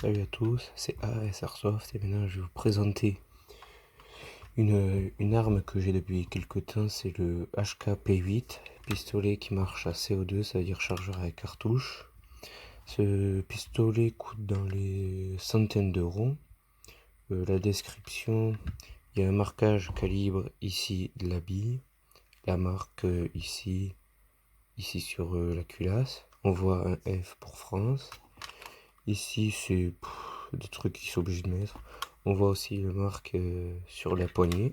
Salut à tous, c'est AS Airsoft et maintenant je vais vous présenter une arme que j'ai depuis quelques temps, c'est le HK-P8, pistolet qui marche à CO2, ça veut dire chargeur avec cartouche. Ce pistolet coûte dans les centaines d'euros. La description, il y a un marquage calibre ici de la bille, la marque ici sur la culasse, on voit un F pour France. Ici, c'est des trucs qu'ils sont obligés de mettre. On voit aussi la marque sur la poignée.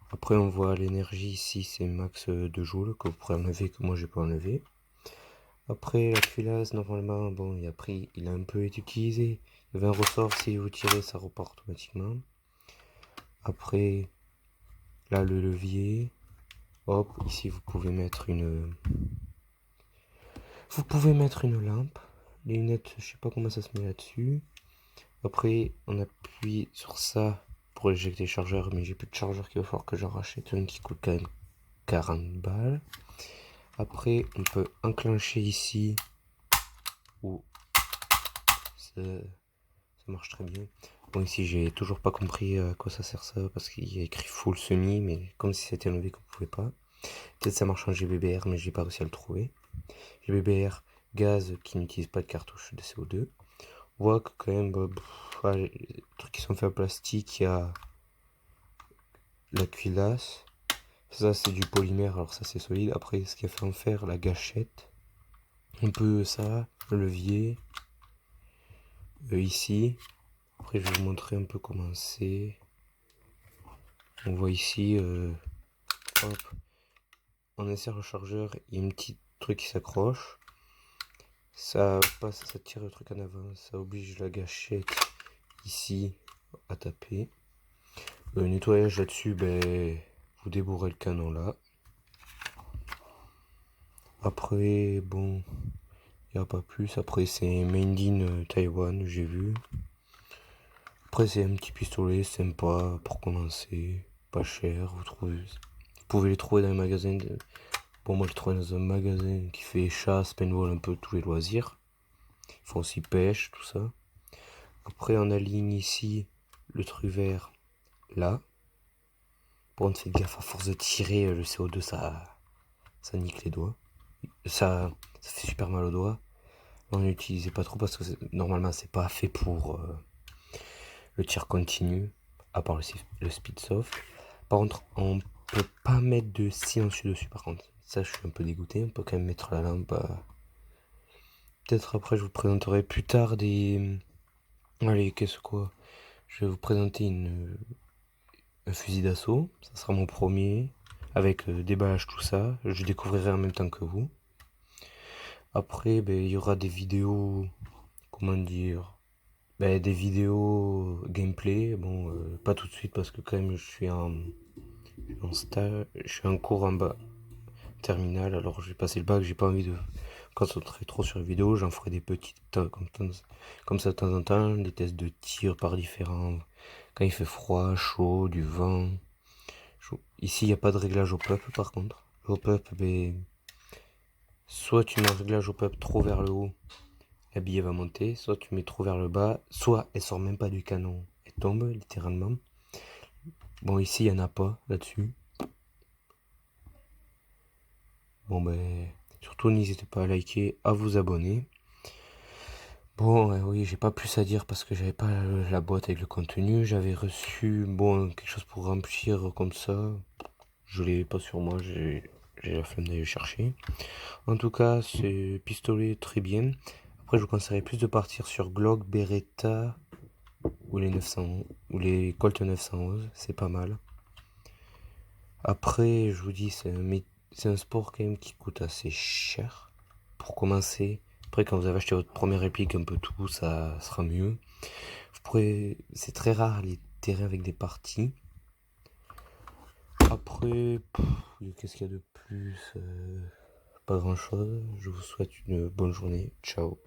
Après, on voit l'énergie ici, c'est max 2 joules que vous pourrez enlever, que moi j'ai pas enlevé. Après, la culasse, normalement, bon, il a un peu été utilisé. Il y avait un ressort, si vous tirez, ça repart automatiquement. Après, là, le levier. Hop, ici, vous pouvez mettre une lampe. Les lunettes, je sais pas comment ça se met là-dessus. Après, on appuie sur ça pour éjecter le chargeur, mais j'ai plus de chargeur qu'il va falloir que j'en rachète un qui coûte quand même 40 balles. Après, on peut enclencher ici, où ça marche très bien. Bon, ici, j'ai toujours pas compris à quoi ça sert ça, parce qu'il y a écrit full semi, mais comme si c'était enlevé que vous pouvez pas. Peut-être ça marche en GBBR, mais j'ai pas réussi à le trouver. GBBR, gaz qui n'utilise pas de cartouche de CO2. On voit que quand même, les trucs qui sont faits en plastique, il y a la culasse. Ça, c'est du polymère, alors ça, c'est solide. Après, ce qu'il a fait en fer, la gâchette. Un peu ça, le levier. Ici. Après, je vais vous montrer un peu comment c'est. On voit ici, hop, on insère le chargeur, il y a un petit truc qui s'accroche. Ça passe, ça tire le truc en avant, ça oblige la gâchette ici à taper. Le nettoyage là-dessus, ben, vous débourrez le canon là. Après, bon, il n'y a pas plus. Après, c'est Made in Taiwan, j'ai vu. Après, c'est un petit pistolet sympa pour commencer, pas cher. Vous pouvez les trouver dans les magasins. Bon, moi, je les trouve dans un magasin qui fait chasse, paintball, un peu tous les loisirs. Ils font aussi pêche, tout ça. Après, on aligne ici le truc vert là. Bon, faites gaffe, à force de tirer, le CO2, ça nique les doigts. Ça fait super mal aux doigts. On n'utilisez pas trop parce que normalement, c'est pas fait pour le tir continu, à part le speed soft. Par contre, on peut pas mettre de silencieux dessus. Par contre, ça, je suis un peu dégoûté. On peut quand même mettre la lampe. Peut-être après, je vous présenterai plus tard des. Allez, qu'est-ce quoi? Je vais vous présenter un fusil d'assaut. Ça sera mon premier. Avec déballage, tout ça. Je découvrirai en même temps que vous. Après, ben, il y aura des vidéos. Comment dire? Ben, des vidéos gameplay. Bon, pas tout de suite parce que quand même, je suis en stage. Je suis en cours en bas. Terminal, alors je vais passer le bac, j'ai pas envie de concentrer trop sur les vidéos, j'en ferai des petites comme ça de temps en temps, des tests de tir par différents, quand il fait froid, chaud, du vent, chaud. Ici il n'y a pas de réglage au peuple par contre, au peuple, ben, soit tu mets un réglage au peuple trop vers le haut, la bille va monter, soit tu mets trop vers le bas, soit elle sort même pas du canon, elle tombe littéralement. Bon ici il n'y en a pas là-dessus. Bon ben, surtout n'hésitez pas à liker, à vous abonner. Bon, oui, j'ai pas plus à dire parce que j'avais pas la boîte avec le contenu. J'avais reçu, bon, quelque chose pour remplir comme ça. Je l'ai pas sur moi, j'ai la flemme d'aller le chercher. En tout cas, c'est pistolet très bien. Après, je vous conseillerais plus de partir sur Glock, Beretta ou les 900 ou les Colt 911, c'est pas mal. Après, je vous dis, c'est un sport quand même qui coûte assez cher pour commencer. Après, quand vous avez acheté votre première réplique, un peu tout, ça sera mieux. C'est très rare les terrains avec des parties. Après, qu'est-ce qu'il y a de plus? Pas grand chose. Je vous souhaite une bonne journée. Ciao.